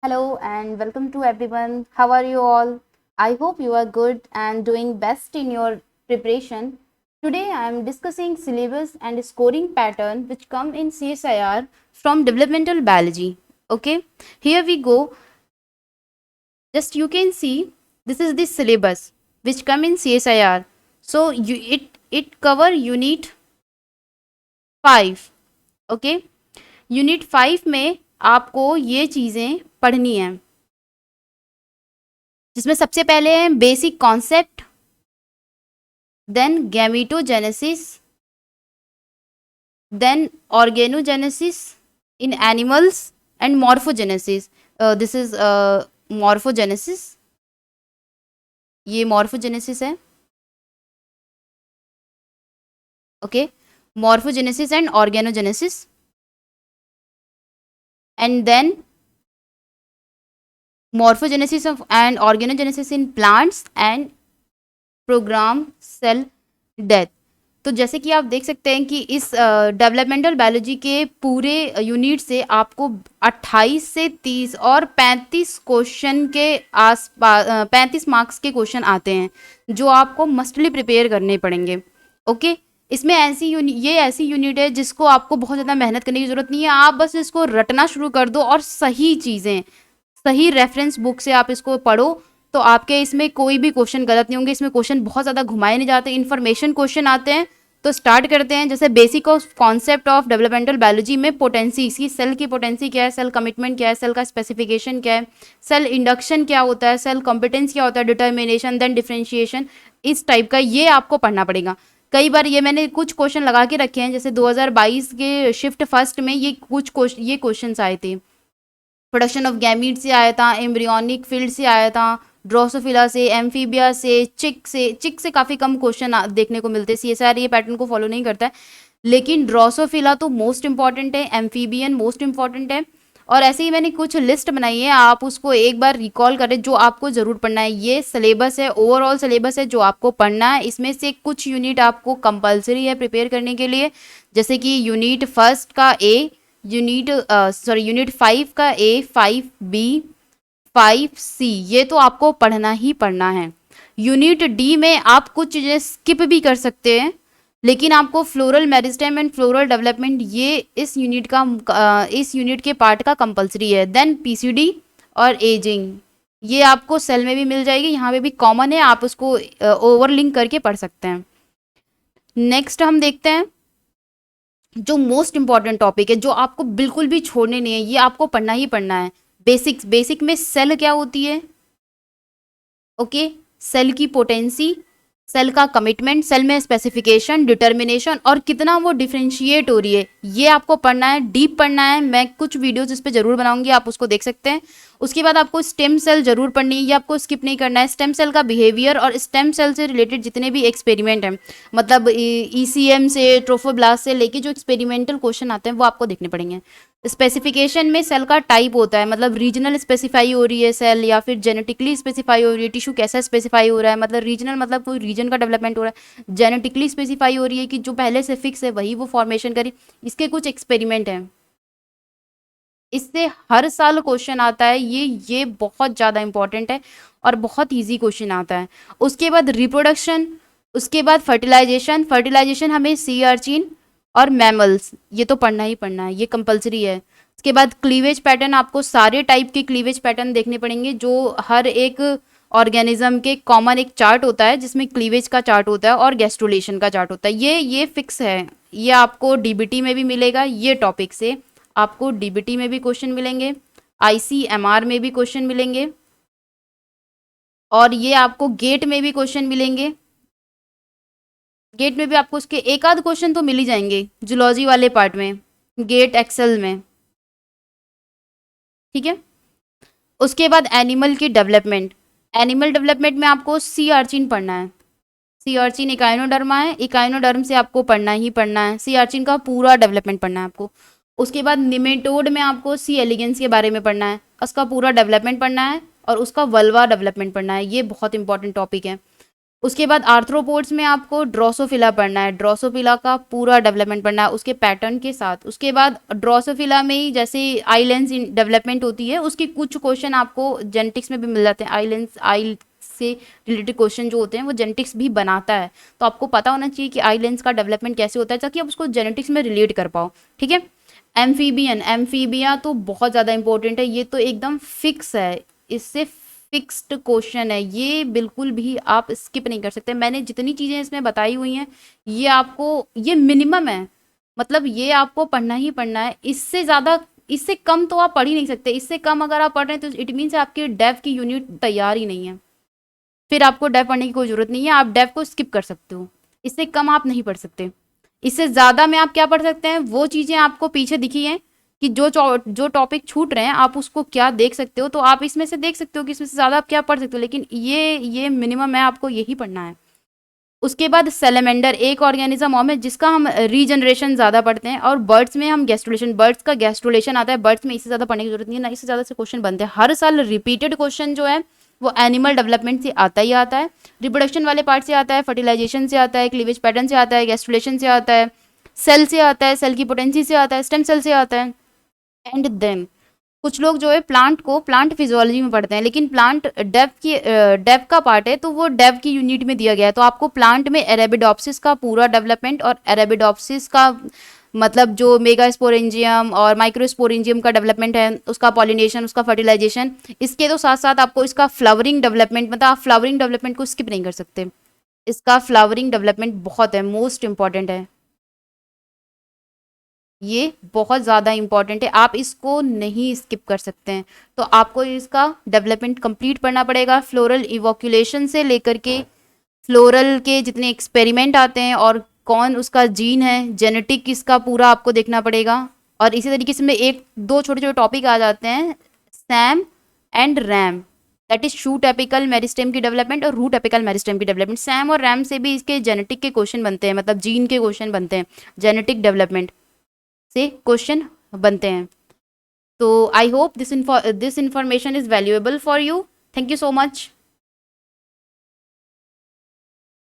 Hello and welcome to everyone. How are you all? I hope you are good and doing best in your preparation. Today I am discussing syllabus and scoring pattern which come in CSIR from developmental biology. Okay, here we go. Just you can see this is the syllabus which come in CSIR. So it cover unit 5. Okay, unit 5 में आपको ये चीज़ें पढ़नी है जिसमें सबसे पहले है basic concept, then gametogenesis, then organogenesis in animals and morphogenesis. This is morphogenesis. ये मॉर्फोजेनेसिस है. Okay, morphogenesis and organogenesis. And then morphogenesis of and organogenesis in plants and program cell death. तो जैसे कि आप देख सकते हैं कि इस डेवलपमेंटल बायोलॉजी के पूरे यूनिट से आपको 28 से 30 और 35 क्वेश्चन के आसपास 35 मार्क्स के क्वेश्चन आते हैं जो आपको मस्टली प्रिपेयर करने पड़ेंगे. ओके, इसमें ये ऐसी यूनिट है जिसको आपको बहुत ज़्यादा मेहनत करने की ज़रूरत नहीं है. आप बस इसको रटना शुरू कर दो और सही चीज़ें सही रेफरेंस बुक से आप इसको पढ़ो तो आपके इसमें कोई भी क्वेश्चन गलत नहीं होंगे. इसमें क्वेश्चन बहुत ज़्यादा घुमाए नहीं जाते, इन्फॉर्मेशन क्वेश्चन आते हैं. तो स्टार्ट करते हैं. जैसे basic of concept of developmental biology में पोटेंसी, इसकी सेल की पोटेंसी क्या है, सेल कमिटमेंट क्या है, सेल का स्पेसिफिकेशन क्या है, सेल इंडक्शन क्या होता है, सेल कॉम्पिटेंस क्या होता है, डिटर्मिनेशन, देन डिफ्रेंशिएशन. इस टाइप का ये आपको पढ़ना पड़ेगा. कई बार ये मैंने कुछ क्वेश्चन लगा के रखे हैं. जैसे 2022 के शिफ्ट फर्स्ट में ये क्वेश्चन आए थे. प्रोडक्शन ऑफ गैमीट से आया था, एम्ब्रियोनिक फील्ड से आया था, ड्रोसोफिला से, एम्फीबिया से, चिक से काफ़ी कम क्वेश्चन देखने को मिलते हैं. सीएसआर ये पैटर्न को फॉलो नहीं करता है, लेकिन ड्रोसोफिला तो मोस्ट इंपॉर्टेंट है, एम्फीबियन मोस्ट इंपॉर्टेंट है. और ऐसे ही मैंने कुछ लिस्ट बनाई है, आप उसको एक बार रिकॉल करें जो आपको ज़रूर पढ़ना है. ये सिलेबस है, ओवरऑल सिलेबस है जो आपको पढ़ना है. इसमें से कुछ यूनिट आपको कंपलसरी है प्रिपेयर करने के लिए, जैसे कि यूनिट फर्स्ट का ए, यूनिट 5 का ए, 5B, 5C, ये तो आपको पढ़ना ही पढ़ना है. यूनिट डी में आप कुछ चीज़ें स्किप भी कर सकते हैं, लेकिन आपको floral meristem and floral development ये इस यूनिट के पार्ट का कंपलसरी है. देन PCD और एजिंग ये आपको सेल में भी मिल जाएगी, यहाँ पे भी कॉमन है, आप उसको ओवरलिंक करके पढ़ सकते हैं. नेक्स्ट हम देखते हैं जो मोस्ट इंपॉर्टेंट टॉपिक है, जो आपको बिल्कुल भी छोड़ने नहीं है, ये आपको पढ़ना ही पढ़ना है. बेसिक में सेल क्या होती है. ओके, सेल की पोटेंसी, सेल का कमिटमेंट, सेल में स्पेसिफिकेशन, डिटर्मिनेशन और कितना वो डिफ्रेंशिएट हो रही है, ये आपको पढ़ना है, डीप पढ़ना है. मैं कुछ वीडियोस इस पे जरूर बनाऊंगी, आप उसको देख सकते हैं. उसके बाद आपको स्टेम सेल जरूर पढ़नी है, ये आपको स्किप नहीं करना है. स्टेम सेल का बिहेवियर और स्टेम सेल से रिलेटेड जितने भी एक्सपेरिमेंट हैं, मतलब ECM से, ट्रोफोब्लास्ट से लेके जो एक्सपेरिमेंटल क्वेश्चन आते हैं वो आपको देखने पड़ेंगे. स्पेसिफिकेशन में सेल का टाइप होता है, मतलब रीजनल स्पेसिफाई हो रही है सेल या फिर जेनेटिकली स्पेसिफाई हो रही है. टिश्यू कैसा स्पेसिफाई हो रहा है, मतलब रीजनल मतलब कोई रीजन का डेवलपमेंट हो रहा है. जेनेटिकली स्पेसिफाई हो रही है कि जो पहले से फिक्स है वही वो फॉर्मेशन करी. इसके कुछ एक्सपेरिमेंट हैं, इससे हर साल क्वेश्चन आता है. ये बहुत ज़्यादा इंपॉर्टेंट है और बहुत ईजी क्वेश्चन आता है. उसके बाद रिप्रोडक्शन, उसके बाद फर्टिलाइजेशन. फर्टिलाइजेशन हमें सी अर्चिन और मैमल्स, ये तो पढ़ना ही पढ़ना है, ये कंपलसरी है. उसके बाद क्लीवेज पैटर्न, आपको सारे टाइप के क्लीवेज पैटर्न देखने पड़ेंगे. जो हर एक ऑर्गेनिज्म के कॉमन एक चार्ट होता है जिसमें क्लीवेज का चार्ट होता है और गैस्ट्रोलेशन का चार्ट होता है. ये फिक्स है, ये आपको डीबीटी में भी मिलेगा. ये टॉपिक से आपको डीबीटी में भी क्वेश्चन मिलेंगे, ICMR में भी क्वेश्चन मिलेंगे, और ये आपको गेट में भी क्वेश्चन मिलेंगे. गेट में भी आपको उसके एक आध क्वेश्चन तो मिल ही जाएंगे जूलॉजी वाले पार्ट में, गेट एक्सेल में. ठीक है. उसके बाद एनिमल की डेवलपमेंट. एनिमल डेवलपमेंट में आपको सी अर्चिन पढ़ना है. सी अर्चिन इकाइनोडर्मा है, इकाइनोडर्म से आपको पढ़ना ही पढ़ना है. सी अर्चिन का पूरा डेवलपमेंट पढ़ना है आपको. उसके बाद निमेटोड में आपको सी एलिगेंस के बारे में पढ़ना है, उसका पूरा डेवलपमेंट पढ़ना है और उसका वल्वा डेवलपमेंट पढ़ना है. ये बहुत इंपॉर्टेंट टॉपिक है. उसके बाद आर्थ्रोपोड्स में आपको ड्रोसोफिला पढ़ना है, ड्रोसोफिला का पूरा डेवलपमेंट पढ़ना है उसके पैटर्न के साथ। उसके बाद ड्रोसोफिला में ही जैसे आई लेंस डेवलपमेंट होती है, उसके कुछ क्वेश्चन आपको जेनेटिक्स में भी मिल जाते हैं। आई लेंस, आई से रिलेटेड क्वेश्चन जो होते हैं वो जेनेटिक्स भी बनाता है, तो आपको पता होना चाहिए कि आई लेंस का डेवलपमेंट कैसे होता है ताकि आप उसको जेनेटिक्स में रिलेट कर पाओ। ठीक है। एम्फीबियन, एम्फीबिया तो बहुत ज़्यादा इंपॉर्टेंट है, ये तो एकदम फिक्स है, इससे फिक्स्ड क्वेश्चन है, ये बिल्कुल भी आप स्किप नहीं कर सकते। मैंने जितनी चीज़ें इसमें बताई हुई हैं ये आपको, ये मिनिमम है, मतलब ये आपको पढ़ना ही पढ़ना है, इससे ज़्यादा, इससे कम तो आप पढ़ ही नहीं सकते। इससे कम अगर आप पढ़ रहे हैं तो इट मीन्स आपकी डेव की यूनिट तैयार ही नहीं है, फिर आपको डेव पढ़ने की कोई ज़रूरत नहीं है, आप डेव को स्किप कर सकते हो। इससे कम आप नहीं पढ़ सकते। इससे ज़्यादा में आप क्या पढ़ सकते हैं, वो चीज़ें आपको पीछे दिखी हैं कि जो टॉपिक छूट रहे हैं आप उसको क्या देख सकते हो, तो आप इसमें से देख सकते हो कि इसमें से ज़्यादा आप क्या पढ़ सकते हो, लेकिन ये मिनिमम है, आपको यही पढ़ना है। उसके बाद सेलेमेंडर एक ऑर्गेनिज्म और में जिसका हम रीजनरेशन ज़्यादा पढ़ते हैं, और बर्ड्स में हम गैस्ट्रुलेशन, बर्ड्स का गैस्ट्रुलेशन आता है। बर्ड्स में इससे ज़्यादा पढ़ने की जरूरत नहीं है, ना इससे ज़्यादा से क्वेश्चन बनते हैं। हर साल रिपीटेड क्वेश्चन जो है वो एनिमल डेवलपमेंट से आता ही आता है, रिप्रोडक्शन वाले पार्ट से आता है, फर्टिलाइजेशन से आता है, क्लीवेज पैटर्न से आता है, गैस्ट्रुलेशन से आता है, सेल से आता है, सेल की पोटेंसी से आता है, स्टेम सेल से आता है। एंड देन कुछ लोग जो है प्लांट को प्लांट फिजियोलॉजी में पढ़ते हैं, लेकिन प्लांट डेव का पार्ट है, तो वो डेव की यूनिट में दिया गया है। तो आपको प्लांट में एरेबिडोप्सिस का पूरा डेवलपमेंट और एरेबिडोप्सिस का मतलब जो मेगास्पोरेंजियम और माइक्रोस्पोरेंजियम का डेवलपमेंट है, उसका पॉलिनेशन, उसका फर्टिलाइजेशन, इसके तो साथ साथ आपको इसका फ्लावरिंग डेवलपमेंट, मतलब आप फ्लावरिंग डेवलपमेंट को स्किप नहीं कर सकते। इसका फ्लावरिंग डेवलपमेंट बहुत है, मोस्ट इंपॉर्टेंट है, ये बहुत ज़्यादा इंपॉर्टेंट है, आप इसको नहीं स्किप कर सकते हैं। तो आपको इसका डेवलपमेंट कंप्लीट पढ़ना पड़ेगा, फ्लोरल इवोक्यूलेशन से लेकर के फ्लोरल के जितने एक्सपेरिमेंट आते हैं और कौन उसका जीन है, जेनेटिक इसका पूरा आपको देखना पड़ेगा। और इसी तरीके से में एक दो छोटे छोटे टॉपिक आ जाते हैं, Sam and RAM, that is shoot apical meristem की डेवलपमेंट और रूट एपिकल मेरिस्टेम की डेवलपमेंट। सैम और रैम से भी इसके जेनेटिक के क्वेश्चन बनते हैं, मतलब जीन के क्वेश्चन बनते हैं, जेनेटिक डेवलपमेंट से क्वेश्चन बनते हैं। तो I hope this information is valuable for you. Thank you so much.